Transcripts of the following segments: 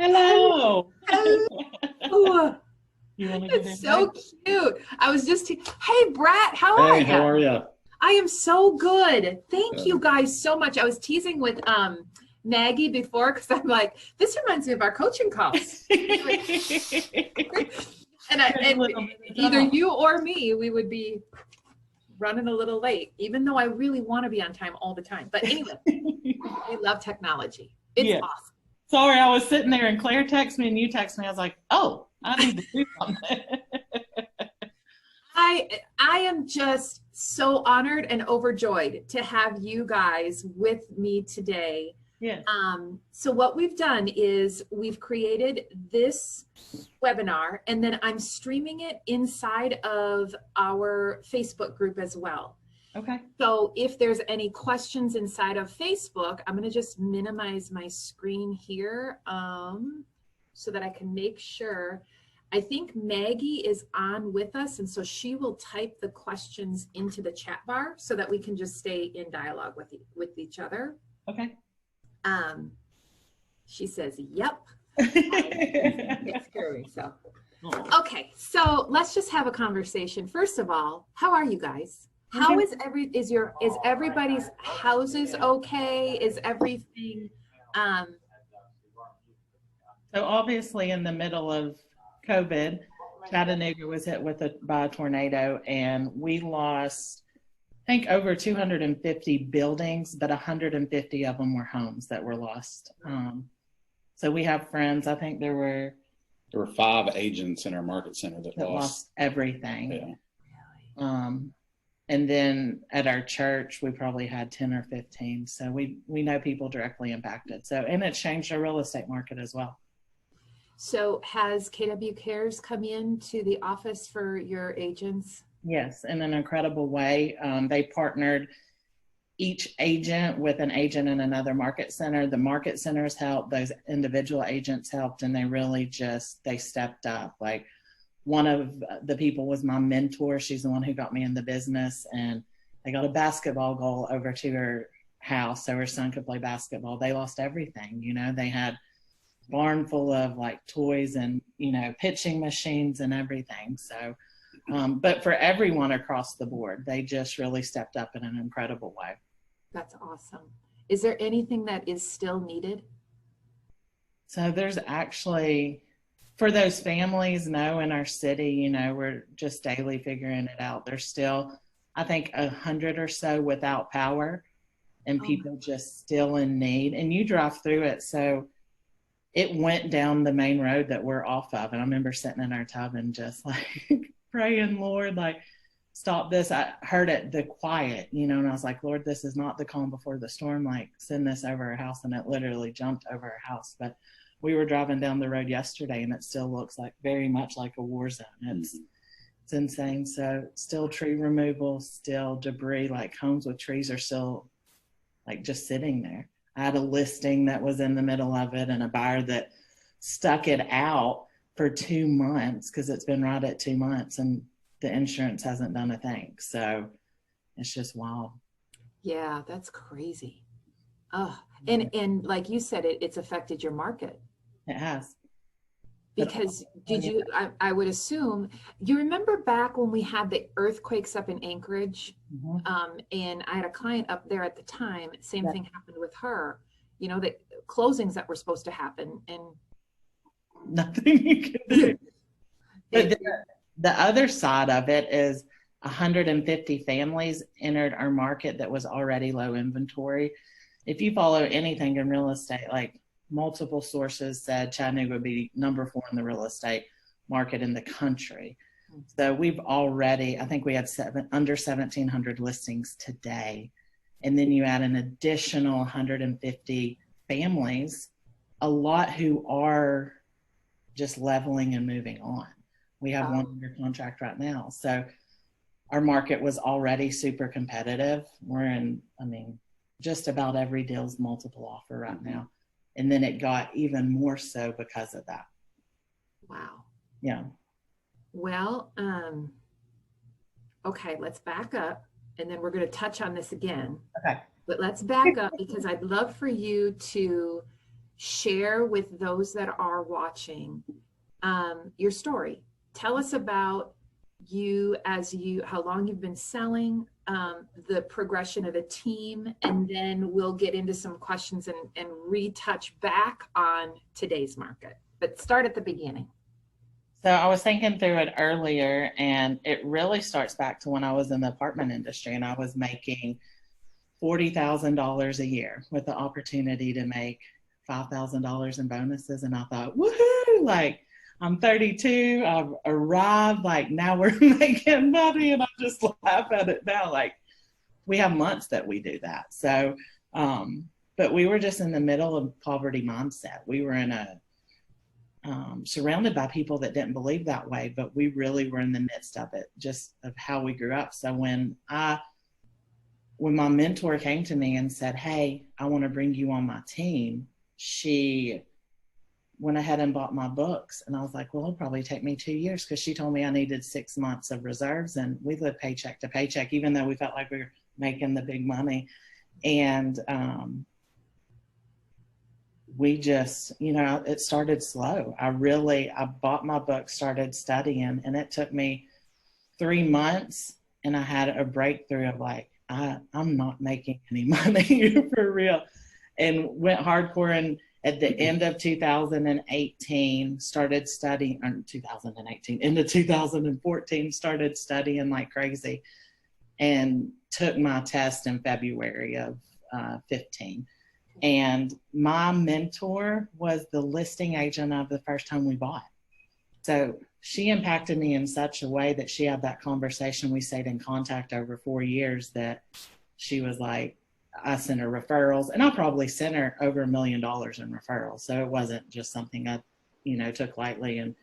Hello. Hello. You want to get It's in so back? cute. I was just, hey, Brat, how are Hey, how you? are you? I am so good. Thank you Good. guys so much. I was teasing with Maggie before because I'm like, this reminds me of our coaching calls. And either you or me, we would be running a little late, even though I really want to be on time all the time. But anyway, we love technology. It's Yeah. awesome. Sorry, I was sitting there and Claire texted me and you texted me. I was like, oh, I need to do something. I am just so honored and overjoyed to have you guys with me today. Yes. So what we've done is we've created this webinar and then I'm streaming it inside of our Facebook group as well. Okay. So if there's any questions inside of Facebook, I'm going to just minimize my screen here so that I can make sure. I think Maggie is on with us, and so she will type the questions into the chat bar so that we can just stay in dialogue with each other. Okay. She says, yep. Takes care of me, so. Okay, so let's just have a conversation. First of all, how are you guys? How is everybody's houses okay? Is everything So obviously in the middle of COVID, Chattanooga was hit by a tornado and we lost, I think, over 250 buildings, but 150 of them were homes that were lost. So we have friends, I think there were 5 agents in our market center that lost everything. Yeah. And then at our church, we probably had 10 or 15. So we know people directly impacted. So, and it changed our real estate market as well. So has KW Cares come into the office for your agents? Yes, in an incredible way. They partnered each agent with an agent in another market center. The market centers helped, those individual agents helped, and they really they stepped up. Like one of the people was my mentor. She's the one who got me in the business, and they got a basketball goal over to her house so her son could play basketball. They lost everything. You know, they had barn full of like toys and, you know, pitching machines and everything. So, but for everyone across the board, they just really stepped up in an incredible way. That's awesome. Is there anything that is still needed? So there's actually, for those families, no, in our city, you know, we're just daily figuring it out. There's still, I think, 100 or so without power and people just still in need. And you drive through it. So it went down the main road that we're off of. And I remember sitting in our tub and just like praying, Lord, like, stop this. I heard it, the quiet, you know, and I was like, Lord, this is not the calm before the storm. Like, send this over our house. And it literally jumped over our house. But we were driving down the road yesterday and it still looks like very much like a war zone. It's insane. So still tree removal, still debris, like homes with trees are still like just sitting there. I had a listing that was in the middle of it and a buyer that stuck it out for 2 months because it's been right at 2 months and the insurance hasn't done a thing. So it's just wild. Yeah, that's crazy. Oh, and like you said, it's affected your market. It has. Because I would assume, you remember back when we had the earthquakes up in Anchorage, and I had a client up there at the time, same thing happened with her, you know, the closings that were supposed to happen and nothing you can do. But the other side of it is 150 families entered our market that was already low inventory. If you follow anything in real estate, like multiple sources said Chattanooga would be number 4 in the real estate market in the country. So we've already, I think we had under 1,700 listings today. And then you add an additional 150 families, a lot who are just leveling and moving on. We have one under contract right now. So our market was already super competitive. We're in, I mean, just about every deal's multiple offer right now. And then it got even more so because of that. Wow. Yeah. Well, okay, let's back up and then we're going to touch on this again. Okay. But let's back up because I'd love for you to share with those that are watching your story. Tell us about you how long you've been selling, the progression of a team, and then we'll get into some questions and retouch back on today's market. But start at the beginning. So I was thinking through it earlier, and it really starts back to when I was in the apartment industry and I was making $40,000 a year with the opportunity to make $5,000 in bonuses. And I thought, woohoo, like I'm 32, I've arrived, like now we're making money. And I just laugh at it now. Like we have months that we do that. So, but we were just in the middle of poverty mindset. We were in surrounded by people that didn't believe that way, but we really were in the midst of it, just of how we grew up. So when my mentor came to me and said, hey, I want to bring you on my team, she went ahead and bought my books. And I was like, well, it'll probably take me 2 years, because she told me I needed 6 months of reserves, and we lived paycheck to paycheck, even though we felt like we were making the big money. And we just, it started slow. I bought my book, started studying, and it took me 3 months, and I had a breakthrough of like, I'm not making any money for real, and went hardcore. And at the end of 2018, started studying, or 2018, into 2014, started studying like crazy, and took my test in February of 15. And my mentor was the listing agent of the first home we bought. So she impacted me in such a way that she had that conversation. We stayed in contact over 4 years, that she was like, I sent her referrals, and I probably sent her over $1 million in referrals. So it wasn't just something I, took lightly. And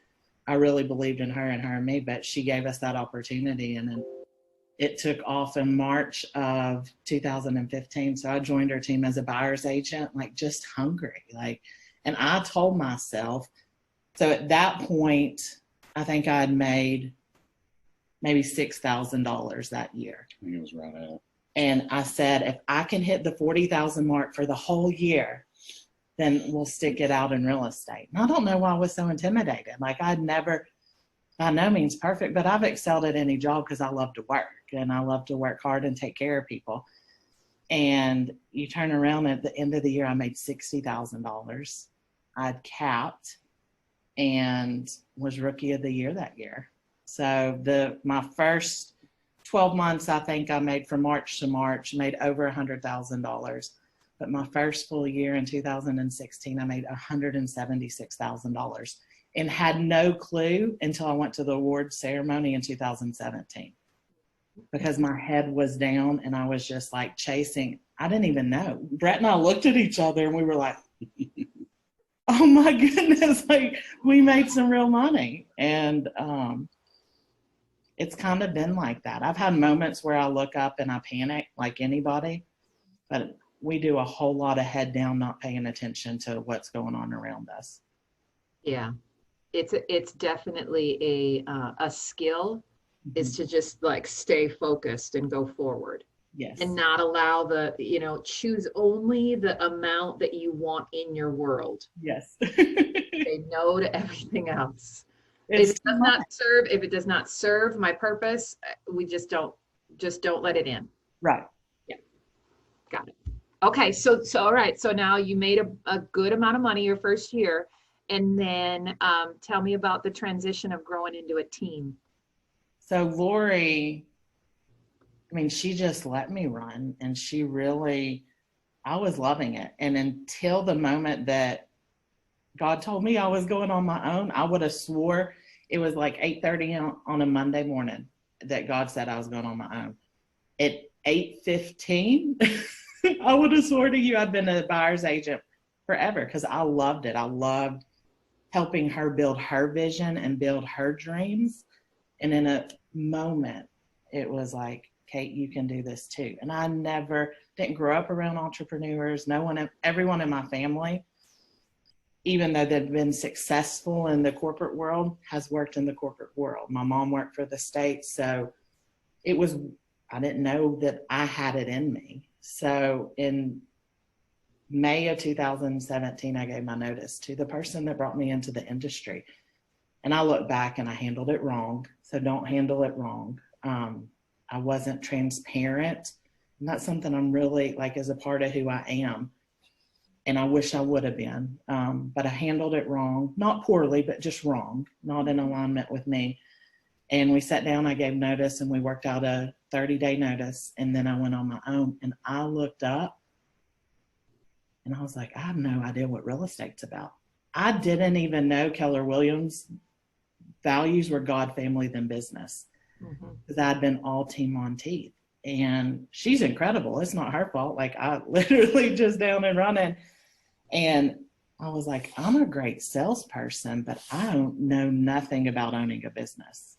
I really believed in her and me, but she gave us that opportunity. And then it took off in March of 2015. So I joined her team as a buyer's agent, like just hungry. And I told myself, so at that point, I think I had made maybe $6,000 that year. I think it was right out. And I said, if I can hit the 40,000 mark for the whole year, then we'll stick it out in real estate. And I don't know why I was so intimidated. Like I'd never, by no means perfect, but I've excelled at any job because I love to work, and I love to work hard and take care of people. And you turn around at the end of the year, I made $60,000. I'd capped and was rookie of the year that year. So my first 12 months, I think I made from March to March, made over $100,000. But my first full year in 2016, I made $176,000, and had no clue until I went to the awards ceremony in 2017, because my head was down and I was just like chasing. I didn't even know. Brett and I looked at each other and we were like, oh my goodness, like we made some real money. And it's kind of been like that. I've had moments where I look up and I panic like anybody, but we do a whole lot of head down, not paying attention to what's going on around us. Yeah, it's definitely a skill, is to just like stay focused and go forward. Yes. And not allow choose only the amount that you want in your world. Yes. Say no to everything else. If it does not serve my purpose, we just don't let it in. Right. Yeah. Got it. Okay. So all right. So now you made a good amount of money your first year. And then tell me about the transition of growing into a team. So Lori, she just let me run, and I was loving it. And until the moment that God told me I was going on my own, I would have swore it was like 8:30 on a Monday morning that God said I was going on my own. At 8:15, I would have sworn to you I'd been a buyer's agent forever, because I loved it. I loved helping her build her vision and build her dreams. And in a moment, it was like, Kate, you can do this too. And I didn't grow up around entrepreneurs. Everyone in my family, even though they've been successful in the corporate world, has worked in the corporate world. My mom worked for the state. So I didn't know that I had it in me. So in May of 2017, I gave my notice to the person that brought me into the industry. And I look back and I handled it wrong. So don't handle it wrong. I wasn't transparent. And that's something I'm really like as a part of who I am. And I wish I would have been. But I handled it wrong, not poorly, but just wrong, not in alignment with me. And we sat down, I gave notice, and we worked out a 30-day notice. And then I went on my own, and I looked up and I was like, I have no idea what real estate's about. I didn't even know Keller Williams' values were God, family, then business. Because I'd been all team on teeth. And she's incredible. It's not her fault. Like, I literally just down and running. And I was like, I'm a great salesperson, but I don't know nothing about owning a business.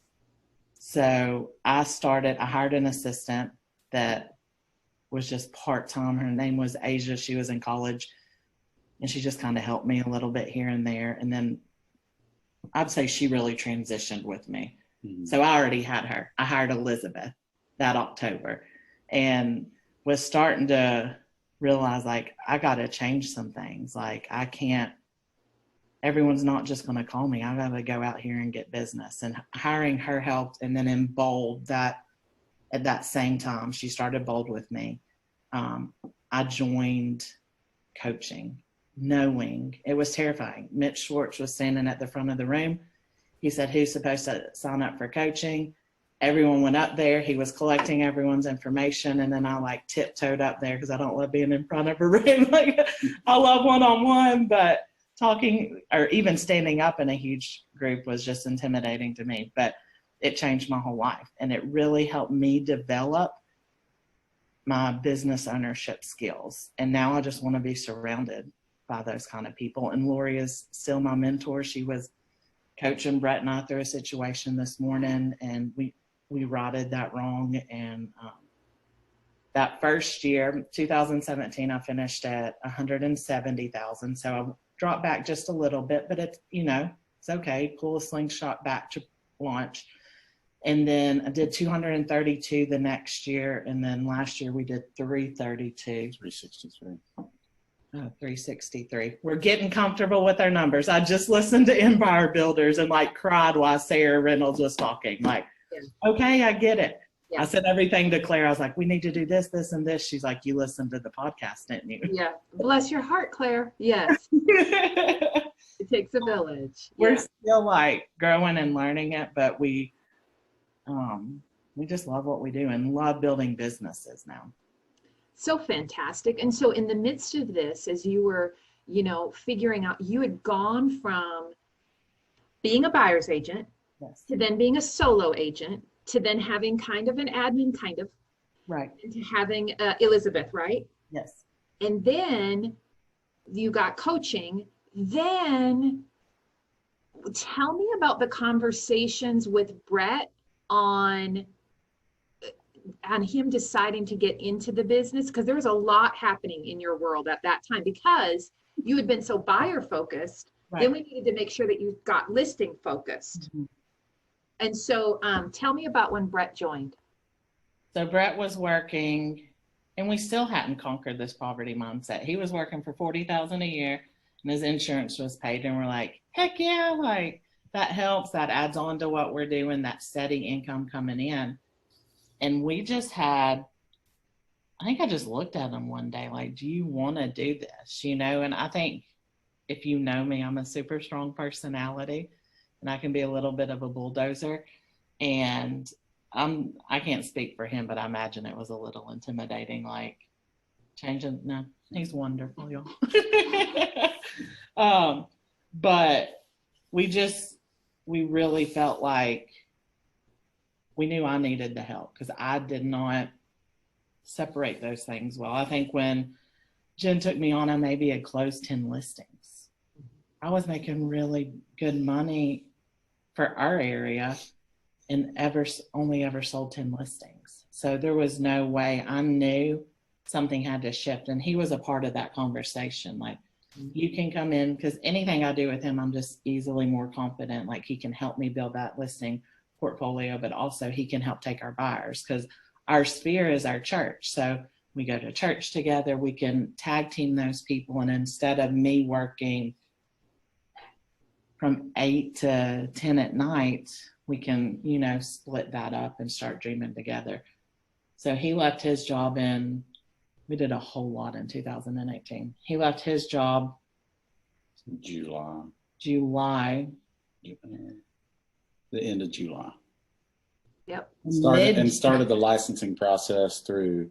So I hired an assistant that was just part-time. Her name was Asia. She was in college, and she just kind of helped me a little bit here and there. And then I'd say she really transitioned with me. So I already had her. I hired Elizabeth that October and was starting to realize, like, I got to change some things. Like, I can't, everyone's not just going to call me. I got to go out here and get business. And hiring her helped. And then in Bold, that at that same time, she started Bold with me. I joined coaching, knowing it was terrifying. Mitch Schwartz was standing at the front of the room. He said, who's supposed to sign up for coaching? Everyone went up there. He was collecting everyone's information. And then I like tiptoed up there because I don't love being in front of a room. Like, I love one-on-one, but talking or even standing up in a huge group was just intimidating to me. But it changed my whole life. And it really helped me develop my business ownership skills. And now I just want to be surrounded by those kind of people. And Lori is still my mentor. She was coaching Brett and I through a situation this morning, and we righted that wrong. And that first year, 2017, I finished at 170,000. So I dropped back just a little bit, but it's, it's okay. Pull a slingshot back to launch. And then I did 232 the next year. And then last year we did 332. 363. 363. We're getting comfortable with our numbers. I just listened to Empire Builders and like cried while Sarah Reynolds was talking. Like, okay, I get it. Yeah. I said everything to Claire. I was like, we need to do this, this, and this. She's like, you listened to the podcast, didn't you? Yeah. Bless your heart, Claire. Yes. It takes a village. We're still like growing and learning it, but we just love what we do and love building businesses now. So fantastic. And so in the midst of this, as you were, figuring out, you had gone from being a buyer's agent to then being a solo agent to then having kind of an admin right, to having Elizabeth, right? Yes. And then you got coaching. Then tell me about the conversations with Brett on him deciding to get into the business, because there was a lot happening in your world at that time because you had been so buyer focused. Right. Then we needed to make sure that you got listing focused. And so tell me about when Brett joined. So Brett was working, and we still hadn't conquered this poverty mindset. He was working for $40,000 a year and his insurance was paid. And we're like, heck yeah, like that helps. That adds on to what we're doing, that steady income coming in. And we just had, I think I just looked at him one day, like, do you want to do this? And I think if you know me, I'm a super strong personality and I can be a little bit of a bulldozer. And I can't speak for him, but I imagine it was a little intimidating, like changing. No, he's wonderful, y'all. But we really felt like we knew I needed the help because I did not separate those things well. I think when Jen took me on, I maybe had closed 10 listings. I was making really good money for our area and only ever sold 10 listings. So there was no way. I knew something had to shift. And he was a part of that conversation. Like, you can come in, because anything I do with him, I'm just easily more confident. Like, he can help me build that listing portfolio, but also he can help take our buyers, because our sphere is our church. So we go to church together, we can tag team those people. And instead of me working from 8 to 10 at night, we can, split that up and start dreaming together. So he left his job we did a whole lot in 2018. He left his job July. The end of July. Yep. Started the licensing process through,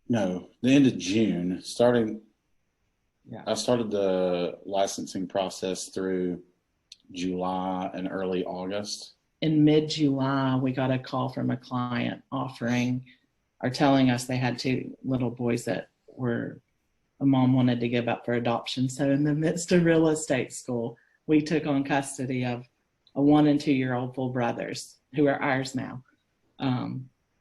the end of June. I started the licensing process through July and early August. In mid-July, we got a call from a client telling us they had 2 little boys that a mom wanted to give up for adoption. So in the midst of real estate school, we took on custody of a 1 and 2-year-old full brothers who are ours now.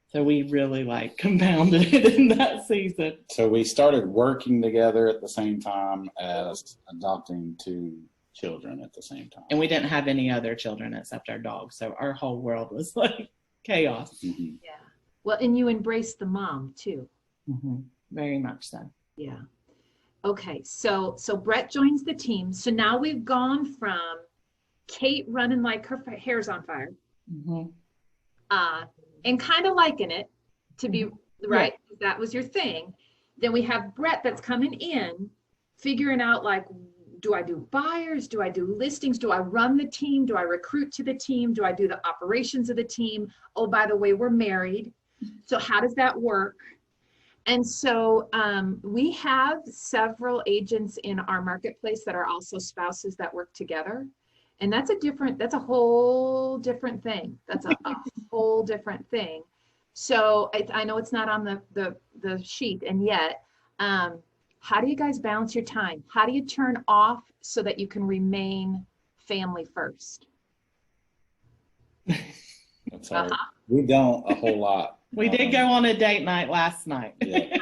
So we really compounded it in that season. So we started working together at the same time as adopting 2 children at the same time. And we didn't have any other children except our dog. So our whole world was chaos. Mm-hmm. Yeah. Well, and you embraced the mom too. Mm-hmm. Very much so. Yeah. Okay. So Brett joins the team. So now we've gone from Cate running like her hair's on fire. Mm-hmm. And kind of liking it, to be right. Yeah. That was your thing. Then we have Brett that's coming in, figuring out do I do buyers? Do I do listings? Do I run the team? Do I recruit to the team? Do I do the operations of the team? Oh, by the way, we're married. So how does that work? And so we have several agents in our marketplace that are also spouses that work together. And that's a whole different thing. That's a whole different thing. So I know it's not on the sheet, and yet, how do you guys balance your time? How do you turn off so that you can remain family first? That's hard. We don't a whole lot. We did go on a date night last night. Yeah.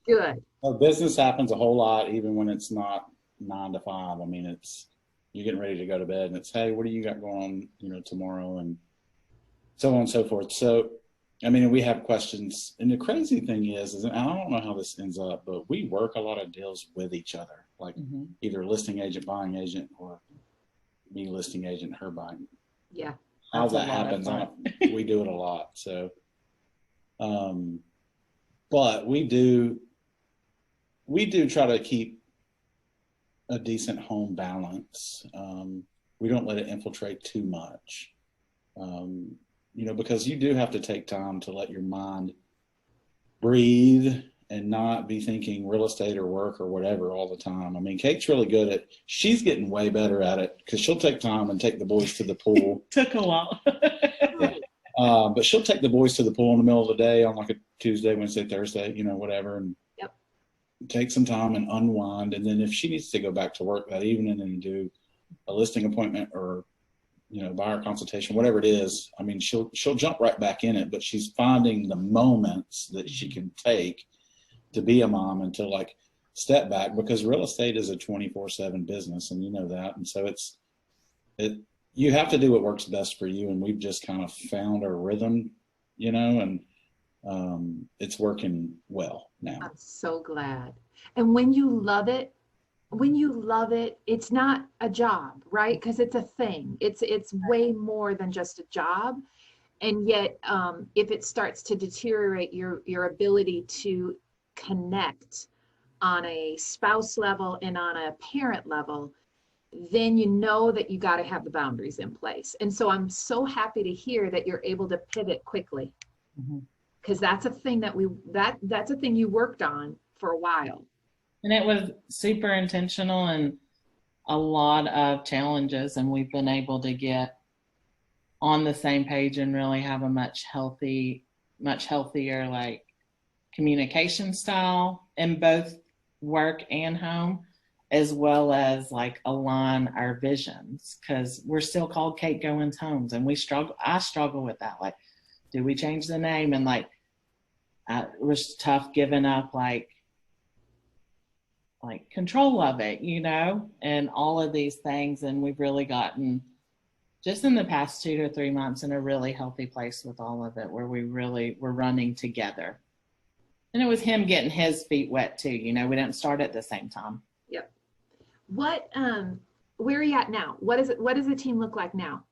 Good. Well, business happens a whole lot, even when it's not 9 to 5. I mean, you're getting ready to go to bed and it's, hey, what do you got going on, tomorrow, and so on and so forth. So, I mean, we have questions. And the crazy thing is and I don't know how this ends up, but we work a lot of deals with each other, either listing agent, buying agent, or me listing agent, her buying. Yeah. How that happens, we do it a lot. So, but we do try to keep a decent home balance. We don't let it infiltrate too much, because you do have to take time to let your mind breathe and not be thinking real estate or work or whatever all the time. I mean, Kate's really good she's getting way better at it because she'll take time and take the boys to the pool. Took a while. But she'll take the boys to the pool in the middle of the day on a Tuesday, Wednesday, Thursday, whatever, and take some time and unwind. And then if she needs to go back to work that evening and do a listing appointment or, buyer consultation, whatever it is, I mean, she'll jump right back in it, but she's finding the moments that she can take to be a mom and to step back, because real estate is a 24/7 business, and you know that. And so you have to do what works best for you. And we've just kind of found our rhythm, and it's working well now. I'm so glad. And when you love it, it's not a job, right? Because it's a thing. It's way more than just a job. And yet, if it starts to deteriorate your ability to connect on a spouse level and on a parent level, then you know that you got to have the boundaries in place. And so I'm so happy to hear that you're able to pivot quickly, because that's a thing that's a thing you worked on for a while. And it was super intentional and a lot of challenges, and we've been able to get on the same page and really have a much healthier communication style in both work and home, as well as align our visions, because we're still called Cate Goins Homes, and I struggle with that. Do we change the name? And it was tough giving up control of it, and all of these things. And we've really gotten, just in the past 2 to 3 months, in a really healthy place with all of it, where we're running together. And it was him getting his feet wet too. You know, we didn't start at the same time. Yep. What, where are you at now? What does the team look like now?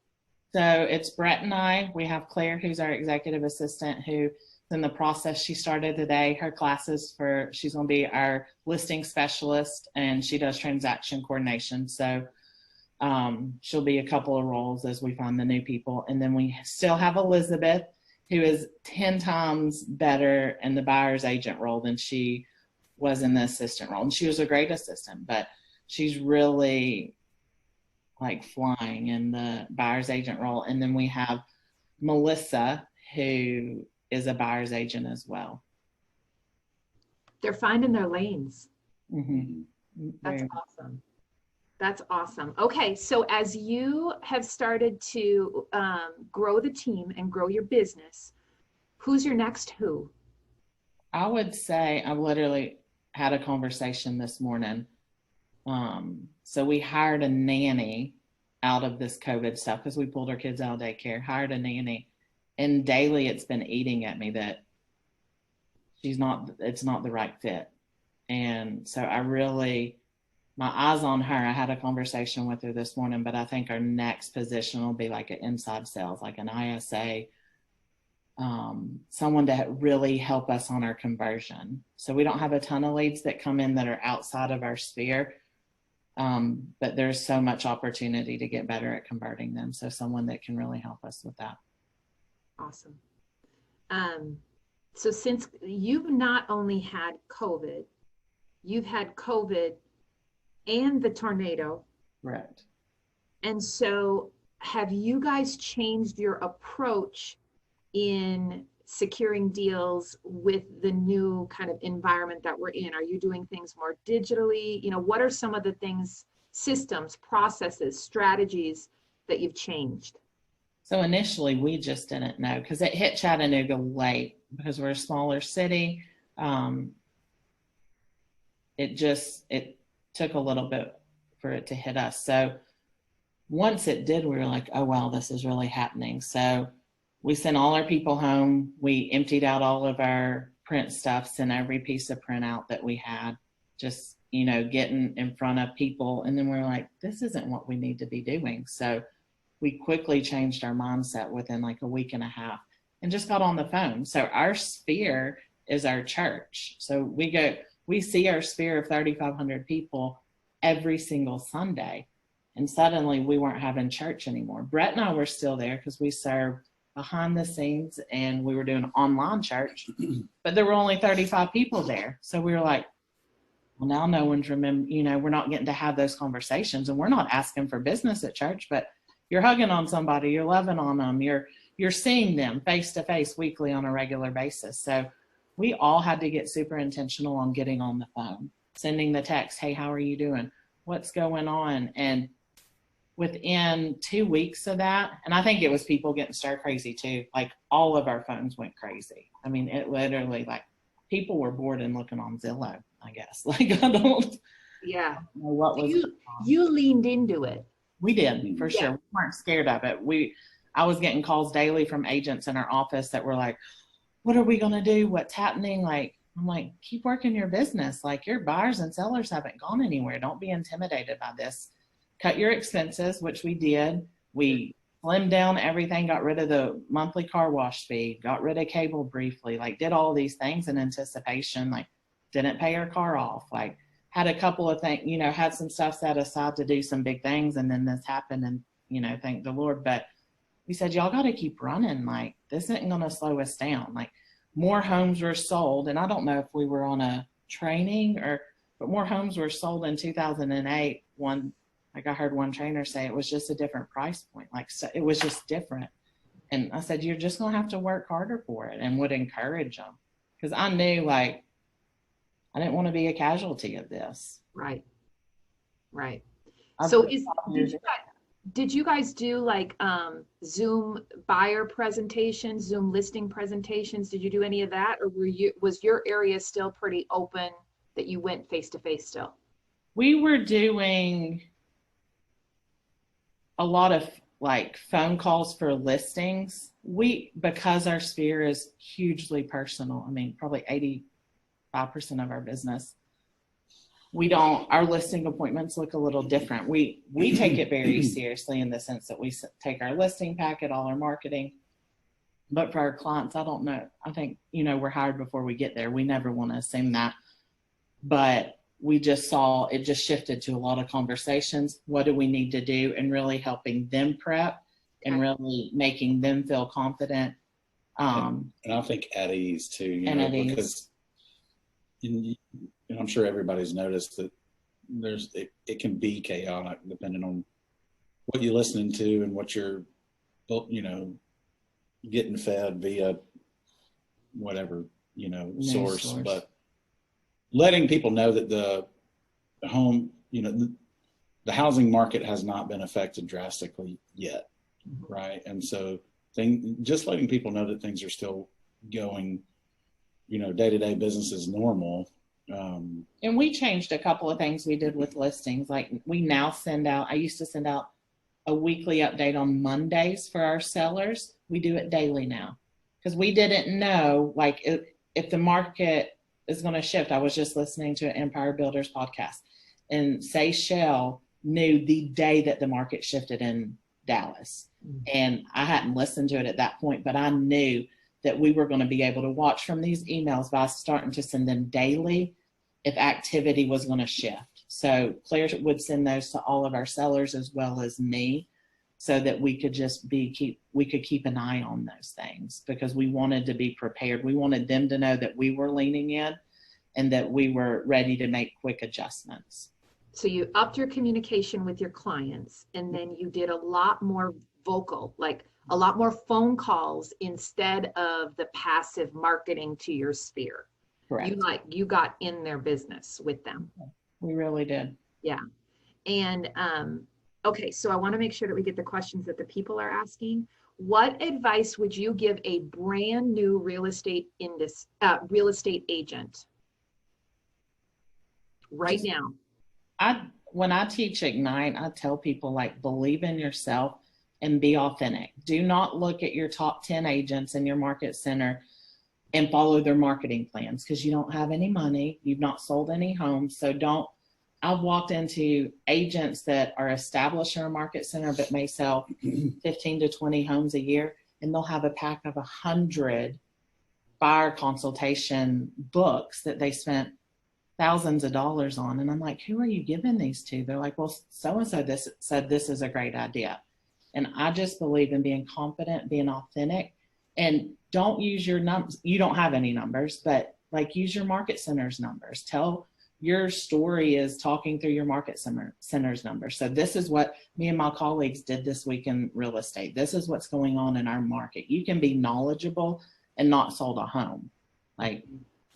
So it's Brett and I. We have Claire, who's our executive assistant, who's in the process. She started today her classes she's going to be our listing specialist, and she does transaction coordination. So she'll be a couple of roles as we find the new people. And then we still have Elizabeth, who is 10 times better in the buyer's agent role than she was in the assistant role. And she was a great assistant, but she's really like flying in the buyer's agent role. And then we have Melissa, who is a buyer's agent as well. They're finding their lanes. Mm-hmm. That's awesome. That's awesome. Okay, so as you have started to grow the team and grow your business, who's your next who? I would say I literally had a conversation this morning. So we hired a nanny out of this COVID stuff because we pulled our kids out of daycare, hired a nanny, and daily it's been eating at me that it's not the right fit. And so my eyes on her. I had a conversation with her this morning, but I think our next position will be like an inside sales, like an ISA, someone to really help us on our conversion. So we don't have a ton of leads that come in that are outside of our sphere, but there's so much opportunity to get better at converting them. So someone that can really help us with that. Awesome. So since you've not only had COVID, you've had COVID and the tornado. Correct. And so have you guys changed your approach in securing deals with the new kind of environment that we're in? Are you doing things more digitally? You know, what are some of the things, systems, processes, strategies that you've changed? So initially we just didn't know because it hit Chattanooga late because we're a smaller city. It took a little bit for it to hit us. So once it did, we were like, oh, wow, this is really happening. So we sent all our people home. We emptied out all of our print stuff, sent every piece of print out that we had, just, you know, getting in front of people. And then we were like, this isn't what we need to be doing. So we quickly changed our mindset within like a week and a half and just got on the phone. So our sphere is our church. So we see our sphere of 3,500 people every single Sunday. And suddenly we weren't having church anymore. Brett and I were still there because we served behind the scenes and we were doing online church, but there were only 35 people there. So we were like, well, now no one's we're not getting to have those conversations, and we're not asking for business at church, but you're hugging on somebody, you're loving on them, you're seeing them face to face weekly on a regular basis. So we all had to get super intentional on getting on the phone, sending the text, hey, how are you doing? What's going on? And within 2 weeks of that, and I think it was people getting stir crazy too, like all of our phones went crazy. I mean, it literally, like, people were bored and looking on Zillow, I guess. Like, I don't know what so was you leaned into it. We did, for sure. We weren't scared of it. I was getting calls daily from agents in our office that were like, what are we going to do? What's happening? Like, I'm like, keep working your business. Like, your buyers and sellers haven't gone anywhere. Don't be intimidated by this. Cut your expenses, which we did. We slimmed down everything, got rid of the monthly car wash fee, got rid of cable briefly, like did all these things in anticipation, like didn't pay our car off, like had a couple of things, had some stuff set aside to do some big things. And then this happened and, thank the Lord. But we said, y'all got to keep running. Like, this isn't going to slow us down. Like, more homes were sold. And I don't know if we were on a training but more homes were sold in 2008. Like I heard one trainer say it was just a different price point. Like, so it was just different. And I said, you're just going to have to work harder for it, and would encourage them. Because I knew, like, I didn't want to be a casualty of this. Right. So did you guys do like Zoom buyer presentations, Zoom listing presentations? Did you do any of that? Or was your area still pretty open that you went face to face still? We were doing a lot of like phone calls for listings. Because our sphere is hugely personal. I mean, probably 5% of our business. Our listing appointments look a little different. We take it very seriously in the sense that we take our listing packet, all our marketing. But for our clients, I don't know. I think, we're hired before we get there. We never want to assume that. But we just saw it just shifted to a lot of conversations. What do we need to do? And really helping them prep and really making them feel confident. And I think at ease too, because I'm sure everybody's noticed that it can be chaotic depending on what you're listening to and what you're, getting fed via whatever, source. But letting people know that the home, the housing market has not been affected drastically yet. Mm-hmm. Right. And so just letting people know that things are still going, day-to-day business is normal. And we changed a couple of things we did with listings. Like we now I used to send out a weekly update on Mondays for our sellers. We do it daily now because we didn't know if the market is going to shift. I was just listening to an Empire Builders podcast, and Seychelles knew the day that the market shifted in Dallas. Mm-hmm. And I hadn't listened to it at that point, but I knew that we were going to be able to watch from these emails by starting to send them daily if activity was going to shift. So Claire would send those to all of our sellers as well as me, so that we could keep an eye on those things, because we wanted to be prepared. We wanted them to know that we were leaning in and that we were ready to make quick adjustments. So you upped your communication with your clients, and then you did a lot more vocal, like a lot more phone calls instead of the passive marketing to your sphere. Correct. You got in their business with them. We really did. Yeah. And okay, so I want to make sure that we get the questions that the people are asking. What advice would you give a brand new real estate agent right now? When I teach Ignite, I tell people, believe in yourself and be authentic. Do not look at your top 10 agents in your market center and follow their marketing plans, because you don't have any money. You've not sold any homes. So I've walked into agents that are established in a market center but may sell 15 to 20 homes a year, and they'll have a pack of 100 buyer consultation books that they spent thousands of dollars on. And I'm like, who are you giving these to? They're like, well, so-and-so said this is a great idea. And I just believe in being confident, being authentic, and don't use your numbers. You don't have any numbers, but use your market center's numbers. Tell your story is talking through your market center's numbers. So this is what me and my colleagues did this week in real estate. This is what's going on in our market. You can be knowledgeable and not sold a home.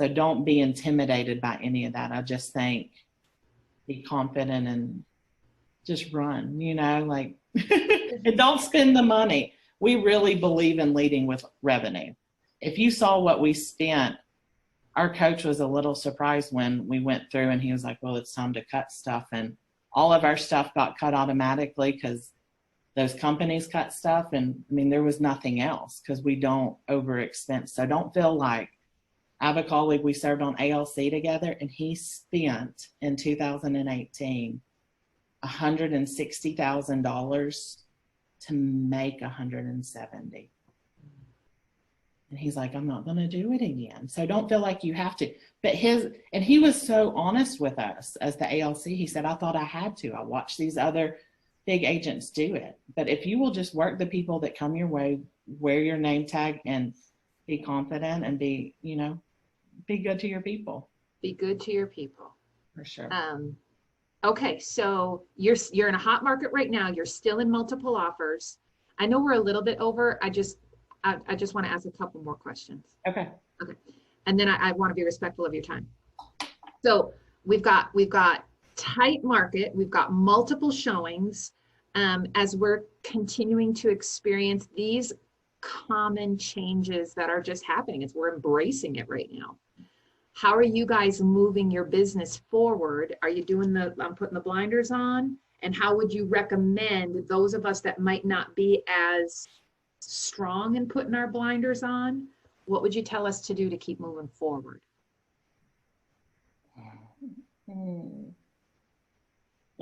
So don't be intimidated by any of that. I just think be confident and just run, and don't spend the money. We really believe in leading with revenue. If you saw what we spent, our coach was a little surprised when we went through and he was like, well, it's time to cut stuff. And all of our stuff got cut automatically because those companies cut stuff. And there was nothing else because we don't overexpense. So don't feel like, I have a colleague we served on ALC together, and he spent in 2018 $160,000 to make 170. And he's like, I'm not going to do it again. So don't feel like you have to. But he was so honest with us as the ALC. He said, I thought I had to. I watched these other big agents do it. But if you will just work the people that come your way, wear your name tag, and be confident and be good to your people. Be good to your people. For sure. Okay, so you're in a hot market right now. You're still in multiple offers. I know we're a little bit over. I just want to ask a couple more questions. Okay. And then I want to be respectful of your time. So we've got tight market. We've got multiple showings. As we're continuing to experience these common changes that are just happening, we're embracing it right now. How are you guys moving your business forward? Are you doing I'm putting the blinders on? And how would you recommend those of us that might not be as strong in putting our blinders on? What would you tell us to do to keep moving forward?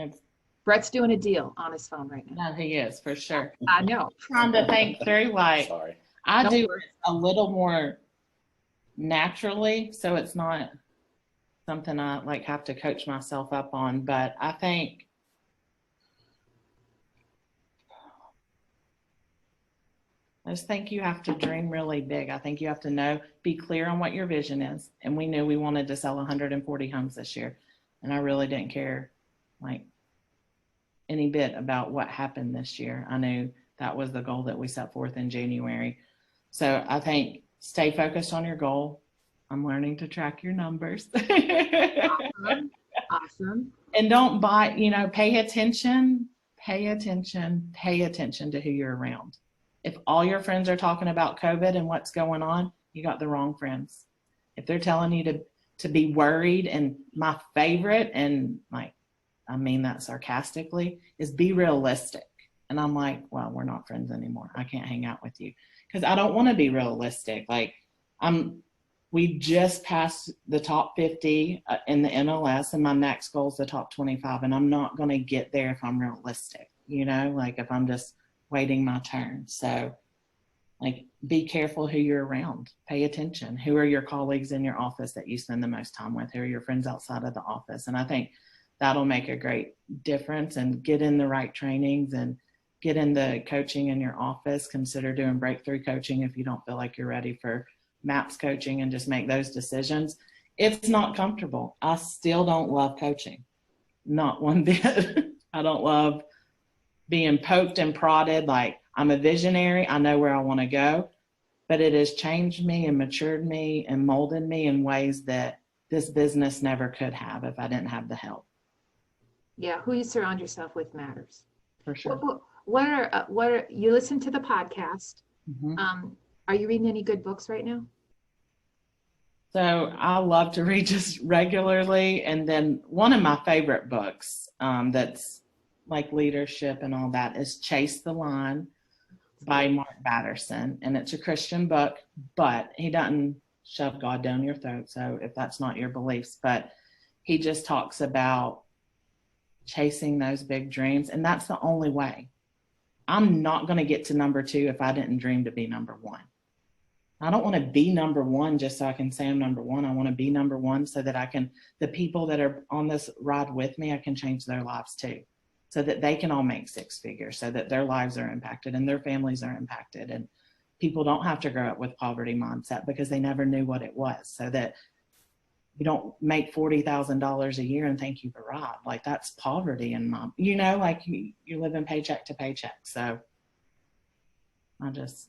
It's, Brett's doing a deal on his phone right now. no, he is for sure. I know. Trying to think through, like, Sorry. I Don't do worry. a little more naturally, so it's not something I like have to coach myself up on. But I just think you have to dream really big. I think you have to be clear on what your vision is. And we knew we wanted to sell 140 homes this year. And I really didn't care like any bit about what happened this year. I knew that was the goal that we set forth in January. So I think stay focused on your goal. I'm learning to track your numbers. Awesome. And don't pay attention to who you're around. If all your friends are talking about COVID and what's going on, you got the wrong friends. If they're telling you to be worried, and my favorite, and like, I mean that sarcastically, is be realistic. And I'm like, well, we're not friends anymore. I can't hang out with you because I don't want to be realistic. Like we just passed the top 50 in the MLS, and my next goal is the top 25. And I'm not going to get there if I'm realistic, like if I'm just waiting my turn. So like, be careful who you're around. Pay attention. Who are your colleagues in your office that you spend the most time with? Who are your friends outside of the office? And I think that'll make a great difference. And get in the right trainings and get into coaching in your office. Consider doing breakthrough coaching if you don't feel like you're ready for MAPS coaching, and just make those decisions. It's not comfortable. I still don't love coaching. Not one bit. I don't love being poked and prodded. Like, I'm a visionary. I know where I want to go, but it has changed me and matured me and molded me in ways that this business never could have if I didn't have the help. Yeah. Who you surround yourself with matters. For sure. What are you listen to the podcast? Mm-hmm. Are you reading any good books right now? So I love to read just regularly. And then one of my favorite books that's like leadership and all that is Chase the Line by Mark Batterson. And it's a Christian book, but he doesn't shove God down your throat. So if that's not your beliefs, but he just talks about chasing those big dreams. And that's the only way. I'm not going to get to number 2 if I didn't dream to be number 1. I don't want to be number 1 just so I can say I'm number 1. I want to be number 1 so that the people that are on this ride with me, I can change their lives too, so that they can all make 6 figures, so that their lives are impacted and their families are impacted. And people don't have to grow up with poverty mindset because they never knew what it was, so that you don't make $40,000 a year and think you've arrived. Like, that's poverty. And like you're living paycheck to paycheck. So I just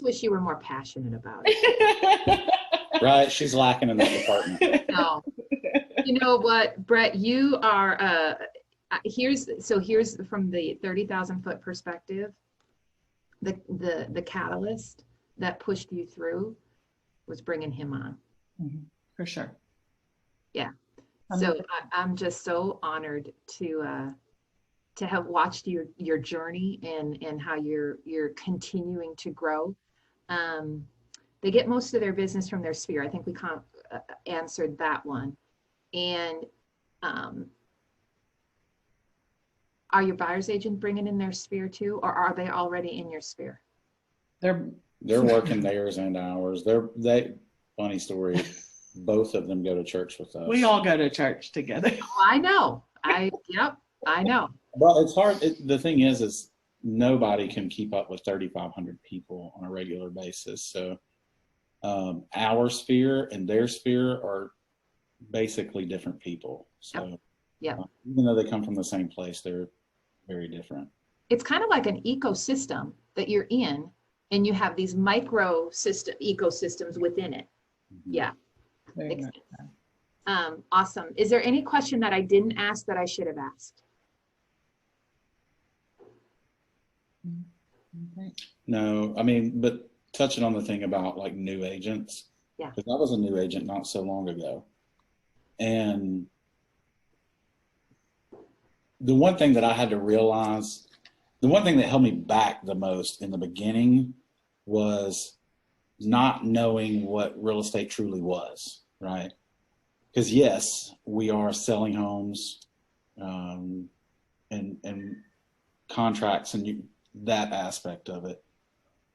wish you were more passionate about it. Right. She's lacking in that department. No. You know what, Brett, you are, here's from the 30,000 foot perspective, the catalyst that pushed you through was bringing him on. Mm-hmm. For sure. Yeah. So I'm just so honored to have watched your journey and how you're continuing to grow. They get most of their business from their sphere. I think we answered that one. And are your buyer's agent bringing in their sphere too, or are they already in your sphere? They're working theirs and ours. Funny story. Both of them go to church with us. We all go to church together. I know. I know. Well, it's hard. The thing is nobody can keep up with 3,500 people on a regular basis. So our sphere and their sphere are basically different people. So even though they come from the same place, they're very different. It's kind of like an ecosystem that you're in, and you have these micro ecosystems within it. Mm-hmm. Yeah. Makes sense. Awesome. Is there any question that I didn't ask that I should have asked? No, I mean, but touching on the thing about like new agents. Yeah. Because I was a new agent not so long ago. And the one thing that I had to realize, the one thing that held me back the most in the beginning was not knowing what real estate truly was, right? Because yes, we are selling homes, and contracts and that aspect of it.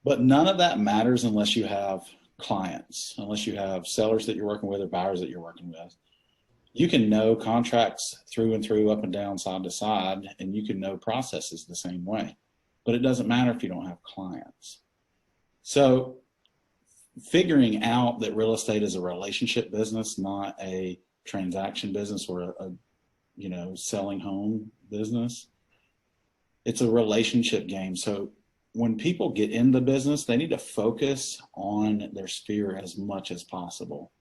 But none of that matters unless you have clients, unless you have sellers that you're working with or buyers that you're working with. You can know contracts through and through, up and down, side to side, and you can know processes the same way. But it doesn't matter if you don't have clients. So figuring out that real estate is a relationship business, not a transaction business or a selling home business. It's a relationship game. So when people get in the business, they need to focus on their sphere as much as possible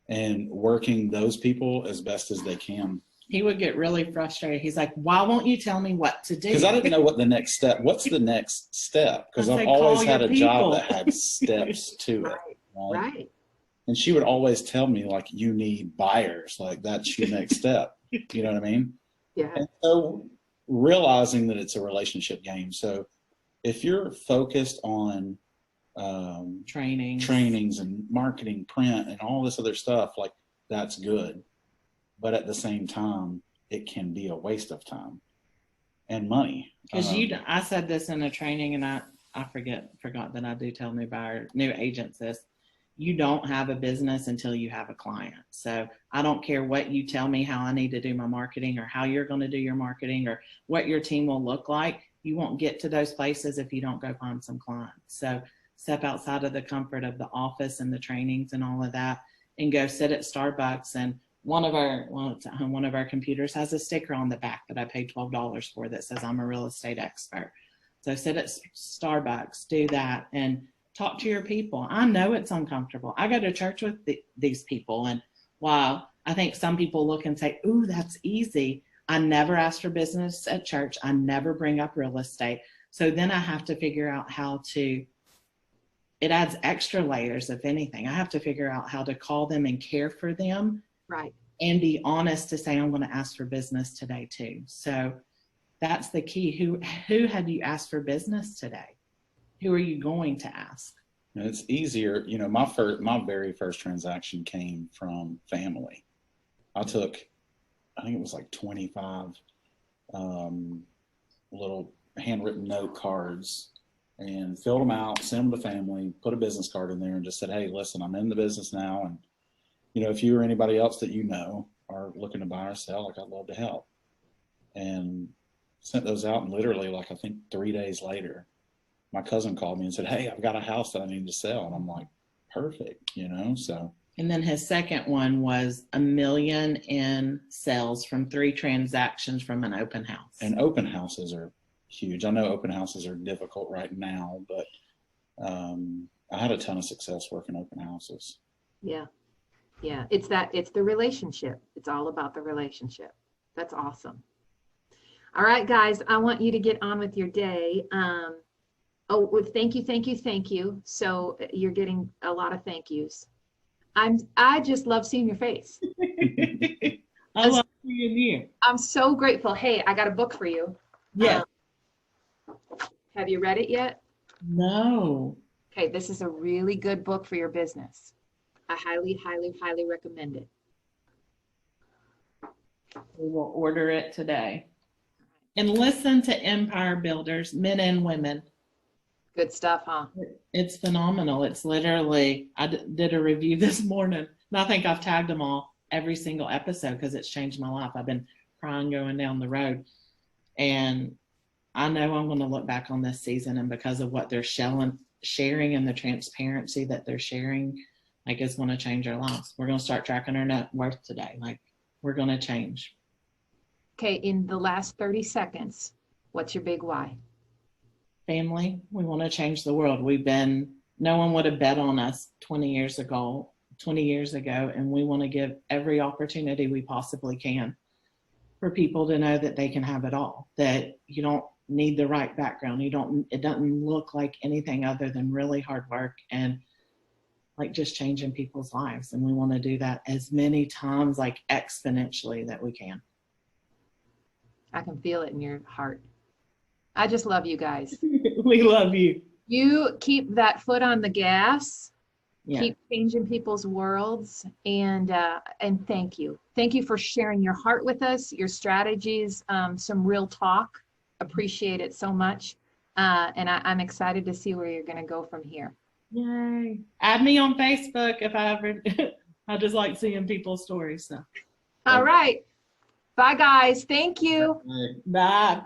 and working those people as best as they can. He would get really frustrated. He's like, why won't you tell me what to do? Because I didn't know what the next step, what's the next step? Because I've always had a job that had steps to it. Right. And she would always tell me, like, you need buyers. Like, that's your next step. You know what I mean? Yeah. And so realizing that it's a relationship game. So if you're focused on trainings and marketing, print, and all this other stuff, like, that's good. But at the same time, it can be a waste of time and money. Because I said this in a training, and I forgot that I do tell new agents this. You don't have a business until you have a client. So I don't care what you tell me how I need to do my marketing or how you're going to do your marketing or what your team will look like. You won't get to those places if you don't go find some clients. So step outside of the comfort of the office and the trainings and all of that, and go sit at Starbucks. And it's at home, one of our computers has a sticker on the back that I paid $12 for that says I'm a real estate expert. So sit at Starbucks, do that, and talk to your people. I know it's uncomfortable. I go to church with these people, and while I think some people look and say, ooh, that's easy, I never ask for business at church. I never bring up real estate. So then I have to figure out it adds extra layers, if anything. I have to figure out how to call them and care for them. Right. And be honest to say, I'm going to ask for business today too. So that's the key. Who had you asked for business today? Who are you going to ask? And it's easier. My very first transaction came from family. I think it was like 25 little handwritten note cards and filled them out, sent them to family, put a business card in there, and just said, hey, listen, I'm in the business now, and if you or anybody else that are looking to buy or sell, like, I'd love to help. And sent those out, and literally, like, I think 3 days later, my cousin called me and said, hey, I've got a house that I need to sell. And I'm like, perfect, so. And then his second one was $1 million in sales from 3 transactions from an open house. And open houses are huge. I know open houses are difficult right now, but I had a ton of success working open houses. Yeah. Yeah, it's the relationship. It's all about the relationship. That's awesome. All right, guys, I want you to get on with your day. Thank you. So you're getting a lot of thank yous. I just love seeing your face. I love seeing you. I'm so grateful. Hey, I got a book for you. Yeah. Have you read it yet? No. Okay, this is a really good book for your business. I highly, highly, highly recommend it. We will order it today. And listen to Empire Builders, men and women. Good stuff, huh? It's phenomenal. It's literally, I did a review this morning, and I think I've tagged them all every single episode because it's changed my life. I've been crying going down the road. And I know I'm going to look back on this season, and because of what they're sharing and the transparency that they're sharing, like, it's going to change our lives. We're going to start tracking our net worth today. Like, we're going to change. Okay, in the last 30 seconds, what's your big why? Family. We want to change the world. No one would have bet on us 20 years ago, and we want to give every opportunity we possibly can for people to know that they can have it all, that you don't need the right background. It doesn't look like anything other than really hard work and like just changing people's lives. And we want to do that as many times, like exponentially, that we can. I can feel it in your heart. I just love you guys. We love you. You keep that foot on the gas keep changing people's worlds. And thank you. Thank you for sharing your heart with us, your strategies, some real talk. Appreciate it so much. And I'm excited to see where you're going to go from here. Yay. Add me on Facebook if I ever, I just like seeing people's stories. So. All right. Bye, guys. Thank you. Bye.